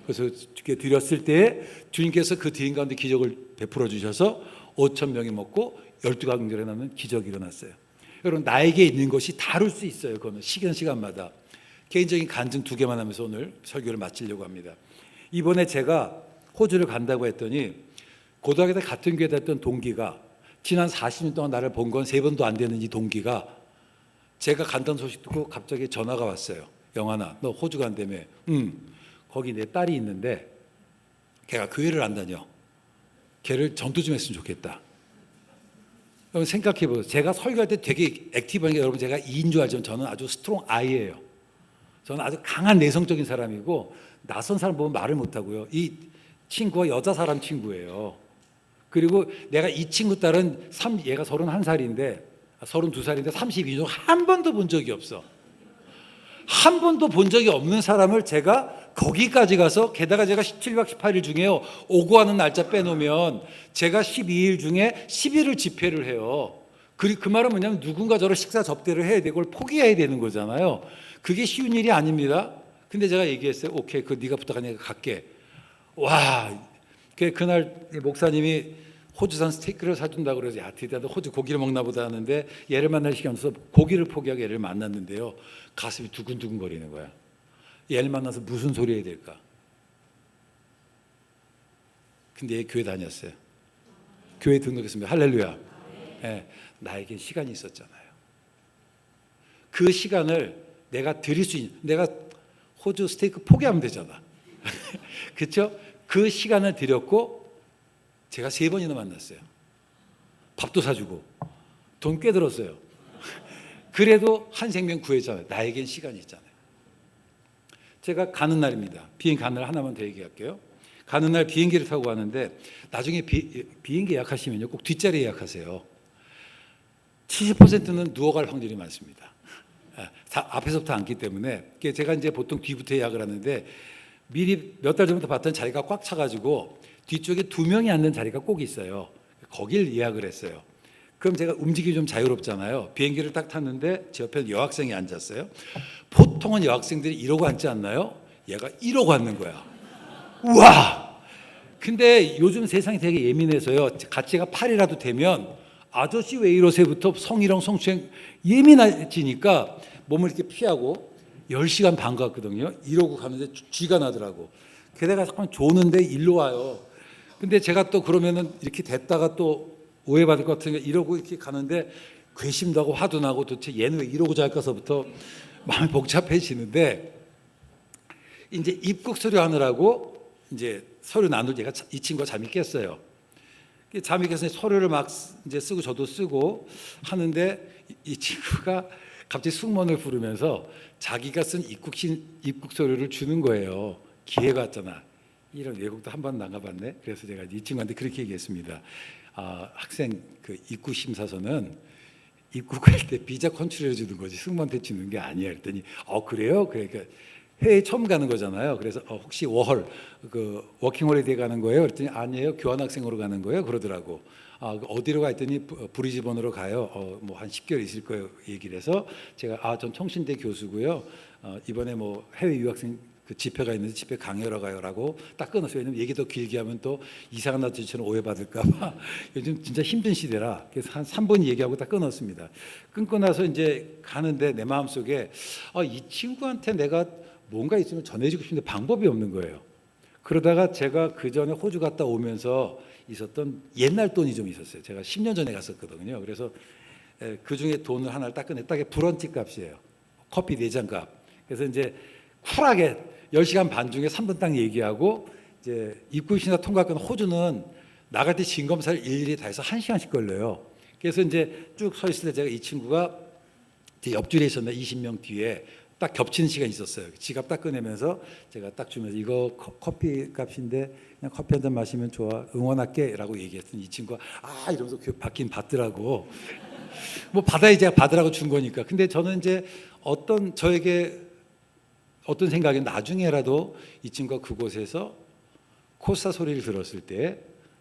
그래서 주님께 드렸을 때에 주님께서 그 드린 가운데 기적을 베풀어 주셔서 5,000명이 먹고 12가정들에 남는 기적이 일어났어요. 여러분 나에게 있는 것이 다를 수 있어요. 그거는 시간마다. 개인적인 간증 2개만 하면서 오늘 설교를 마치려고 합니다. 이번에 제가 호주를 간다고 했더니 고등학교 때 같은 교회 다녔던 동기가 지난 40년 동안 나를 본 건 3번도 안 되는 이 동기가 제가 간다는 소식 듣고 갑자기 전화가 왔어요. 영환아, 너 호주 간다며. 거기 내 딸이 있는데 걔가 교회를 안 다녀. 걔를 전도 좀 했으면 좋겠다. 여러분 생각해 보세요. 제가 설교할 때 되게 액티브하게 여러분 제가 E인 줄 알지만 저는 아주 스트롱 I예요. 저는 아주 강한 내성적인 사람이고 낯선 사람 보면 말을 못하고요. 이 친구가 여자 사람 친구예요. 그리고 내가 이 친구 딸은 얘가 31살인데 32살인데 32년 한 번도 본 적이 없어. 한 번도 본 적이 없는 사람을 제가 거기까지 가서 게다가 제가 17박 18일 중에요. 오고 하는 날짜 빼놓으면 제가 12일 중에 10일을 집회를 해요. 그 말은 뭐냐면 누군가 저를 식사 접대를 해야 되고 그걸 포기해야 되는 거잖아요. 그게 쉬운 일이 아닙니다. 근데 제가 얘기했어요. 오케이, 그 네가 부탁하니까 갈게. 와, 그날 목사님이 호주산 스테이크를 사준다고 그래서 야 드디어 호주 고기를 먹나 보다 하는데 얘를 만날 시간이 없어서 고기를 포기하고 얘를 만났는데요. 가슴이 두근두근 거리는 거야. 얘를 만나서 무슨 소리 해야 될까? 근데 얘 교회 다녔어요. 교회 등록했습니다. 할렐루야. 네, 나에게 시간이 있었잖아요. 그 시간을 내가 드릴 수 있는, 내가 호주 스테이크 포기하면 되잖아. 그렇죠? 그 시간을 들였고 제가 3번이나 만났어요. 밥도 사주고 돈 꽤 들었어요. 그래도 한 생명 구했잖아요. 나에겐 시간이 있잖아요. 제가 가는 날입니다. 비행기 가는 날 하나만 더 얘기할게요. 가는 날 비행기를 타고 가는데 나중에 비행기 예약하시면요 꼭 뒷자리 예약하세요. 70%는 누워갈 확률이 많습니다. 앞에서부터 앉기 때문에 제가 이제 보통 뒤부터 예약을 하는데 미리 몇 달 전부터 봤던 자리가 꽉 차가지고 뒤쪽에 2명이 앉는 자리가 꼭 있어요. 거길 예약을 했어요. 그럼 제가 움직이기 좀 자유롭잖아요. 비행기를 딱 탔는데 제 옆에 여학생이 앉았어요. 보통은 여학생들이 이러고 앉지 않나요? 얘가 이러고 앉는 거야. 우와! 근데 요즘 세상이 되게 예민해서요. 가치가 8이라도 되면 아저씨 왜 이러세부터 성희롱 성추행 예민해지니까 몸을 이렇게 피하고 10시간 반 갔거든요. 이러고 가는데 쥐가 나더라고. 게다가 잠깐 조는데 일로 와요. 근데 제가 또 그러면은 이렇게 됐다가 또 오해받을 것 같으니까 이러고 이렇게 가는데 괘씸도 하고 화도 나고 도대체 얘는 왜 이러고 잘까서부터 마음이 복잡해지는데 이제 입국 서류 하느라고 이제 서류 나눌 때가 이 친구가 잠이 깼어요. 잠이 깨서 서류를 막 이제 쓰고 저도 쓰고 하는데 이 친구가 갑자기 승무원을 부르면서 자기가 쓴 입국 서류를 주는 거예요. 기회가 왔잖아. 이런 외국도 한 번 나가봤네. 그래서 제가 이 친구한테 그렇게 얘기했습니다. 학생 그 입국 심사서는 입국할 때 비자 컨트롤해 주는 거지 승무원한테 주는 게 아니야. 그랬더니 그래요? 그러니까 해외 처음 가는 거잖아요. 그래서 혹시 워홀 그 워킹홀리데이 가는 거예요? 그랬더니 아니에요. 교환학생으로 가는 거예요. 그러더라고. 어디로 가 했더니 브리즈번으로 가요. 뭐 한 10개월 있을 거예요. 얘기를 해서 제가 전 청신대 교수고요. 이번에 뭐 해외 유학생 그 집회가 있는데 집회 강의하러 가요라고 딱 끊었어요. 왜냐면 얘기 더 길게 하면 또 이상한 아저씨처럼 오해받을까 봐. 요즘 진짜 힘든 시대라. 그래서 한 3분 얘기하고 딱 끊었습니다. 끊고 나서 이제 가는데 내 마음속에 이 친구한테 내가 뭔가 있으면 전해주고 싶은데 방법이 없는 거예요. 그러다가 제가 그 전에 호주 갔다 오면서 있었던 옛날 돈이 좀 있었어요. 제가 10년 전에 갔었거든요. 그래서 그 중에 돈을 하나를 딱 꺼내 딱 브런치 값이에요. 커피 4잔 값. 그래서 이제 쿨하게 10시간 반 중에 3분 딱 얘기하고 이제 입국심사 통과권 호주는 나갈 때 진검사를 일일이 다 해서 1시간씩 걸려요. 그래서 이제 쭉 서 있을 때 제가 이 친구가 옆줄에 있었나 20명 뒤에 딱 겹치는 시간이 있었어요. 지갑 딱 꺼내면서 제가 딱 주면서 이거 커피 값인데 그냥 커피 한 잔 마시면 좋아 응원할게 라고 얘기했더니 이 친구가 이러면서 받긴 받더라고. 뭐 받아야지 제가 받으라고 준 거니까. 근데 저는 이제 저에게 어떤 생각이 나중에라도 이 친구가 그곳에서 코스타 소리를 들었을 때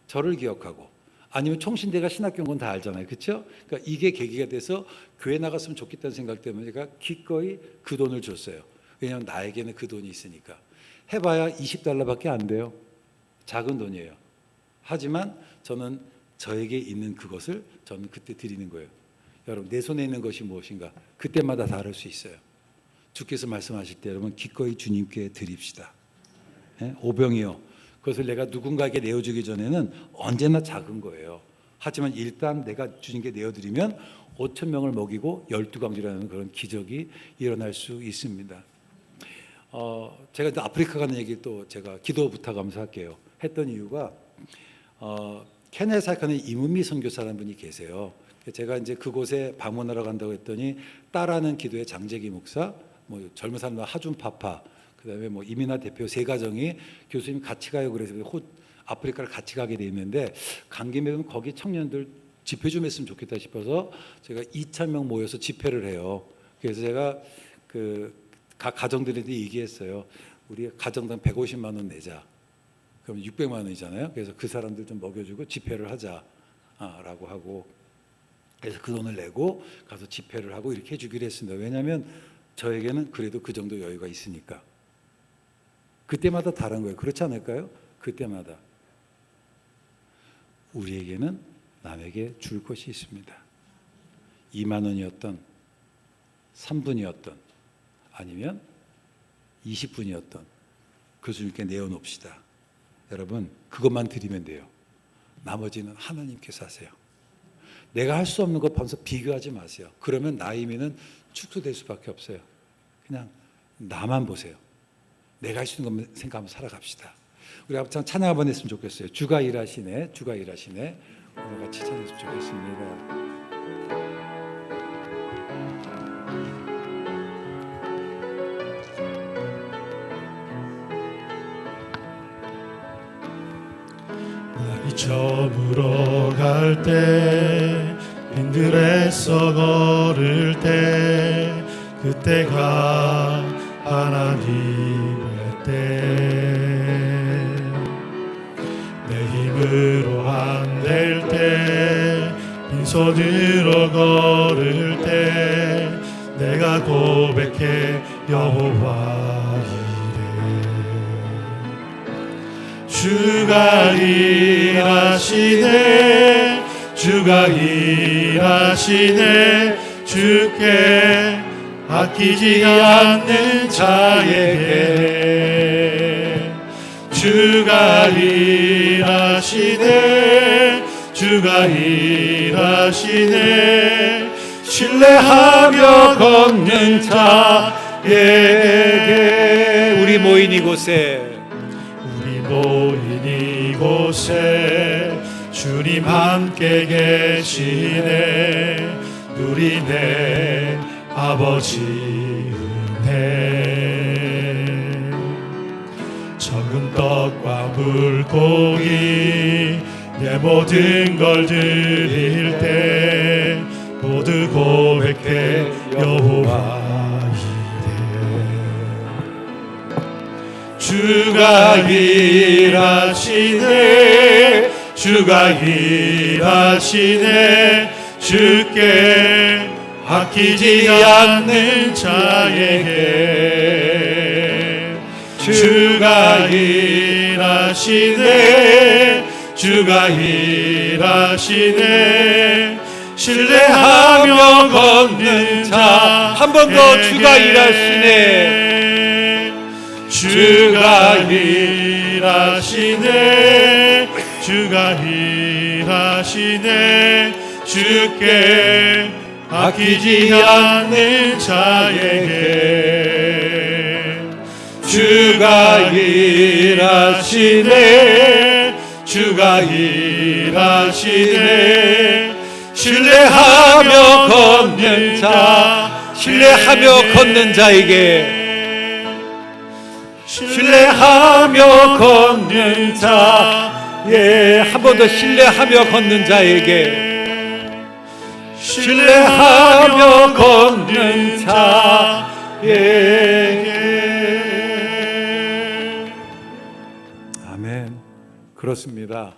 저를 기억하고 아니면 총신대가 신학경고는 다 알잖아요. 그렇죠? 그러니까 이게 계기가 돼서 교회 나갔으면 좋겠다는 생각 때문에 제가 기꺼이 그 돈을 줬어요. 왜냐하면 나에게는 그 돈이 있으니까. 해봐야 $20밖에 안 돼요. 작은 돈이에요. 하지만 저는 저에게 있는 그것을 저는 그때 드리는 거예요. 여러분 내 손에 있는 것이 무엇인가 그때마다 다를 수 있어요. 주께서 말씀하실 때 여러분 기꺼이 주님께 드립시다. 오병이요. 그것을 내가 누군가에게 내어주기 전에는 언제나 작은 거예요. 하지만 일단 내가 주님께 내어드리면 5,000명을 먹이고 12광주라는 그런 기적이 일어날 수 있습니다. 제가 이제 아프리카 가는 얘기 또 제가 기도 부탁하면서 할게요. 했던 이유가 케냐에 사역하는 이문미 선교사라는 분이 계세요. 제가 이제 그곳에 방문하러 간다고 했더니 딸하는 기도의 장재기 목사, 뭐 젊은 사람들 하준 파파, 그다음에 뭐 이민아 대표 3가정이 교수님 같이 가요. 그래서 아프리카를 같이 가게 돼 있는데 간 김에 거기 청년들 집회 좀 했으면 좋겠다 싶어서 제가 2,000명 모여서 집회를 해요. 그래서 제가 각 가정들한테 얘기했어요. 우리 가정당 150만 원 내자. 그럼 600만 원이잖아요. 그래서 그 사람들 좀 먹여주고 집회를 하자라고 하고 그래서 그 돈을 내고 가서 집회를 하고 이렇게 해주기로 했습니다. 왜냐하면 저에게는 그래도 그 정도 여유가 있으니까. 그때마다 다른 거예요. 그렇지 않을까요? 그때마다. 우리에게는 남에게 줄 것이 있습니다. 2만 원이었던 3분이었던 아니면 20분이었던 교수님께 내어놓읍시다. 여러분 그것만 드리면 돼요. 나머지는 하나님께서 하세요. 내가 할 수 없는 것 보면서 비교하지 마세요. 그러면 나의 힘은 축소될 수밖에 없어요. 그냥 나만 보세요. 내가 할 수 있는 것만 생각하면 살아갑시다. 우리 한번 찬양 한번 했으면 좋겠어요. 주가 일하시네, 주가 일하시네. 오늘 같이 찬양했으면 좋겠습니다. 날이 저물어 갈 때 빈들에서 걸을 때 그때가 하나님의 때 내 힘으로 안 될 때 빈손으로 걸을 때 내가 고백해 여호와 주가 일하시네 주가 일하시네 주께 아끼지 않는 자에게 주가 일하시네 주가 일하시네 신뢰하며 걷는 자에게 우리 모인 이곳에 모인 이곳에 주님 함께 계시네 누리네 아버지 은혜 적은 떡과 물고기 내 모든 걸 드릴 때 모두 고백해 여호와 주가 일하시네 주가 일하시네 주께 아끼지 않는 자에게 주가 일하시네 주가 일하시네 신뢰하며 걷는 자 한 번 더 주가 일하시네 주가 일하시네 주가 일하시네 주께 아끼지 않는 자에게 주가 일하시네 주가 일하시네 신뢰하며 걷는 자 신뢰하며 걷는 자에게 신뢰하며 걷는 자, 예, 한 번 더 신뢰하며 걷는 자에게 신뢰하며 걷는 자에게. 아멘. 그렇습니다.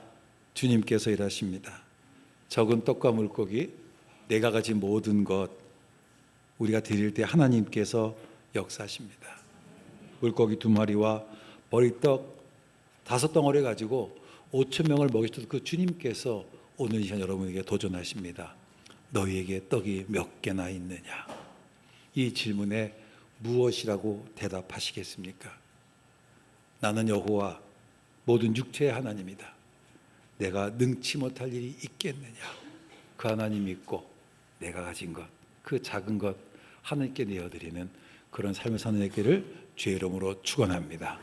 주님께서 일하십니다. 적은 떡과 물고기, 내가 가진 모든 것 우리가 드릴 때 하나님께서 역사하십니다. 물고기 2마리와 머리떡 5덩어리 가지고 5,000명을 먹이셨던 그 주님께서 오늘 이 시간 여러분에게 도전하십니다. 너희에게 떡이 몇 개나 있느냐? 이 질문에 무엇이라고 대답하시겠습니까? 나는 여호와 모든 육체의 하나님이다. 내가 능치 못할 일이 있겠느냐? 그 하나님 믿고 내가 가진 것, 그 작은 것 하나님께 내어드리는 그런 삶을 사는 길을 주의 이름으로 축원합니다.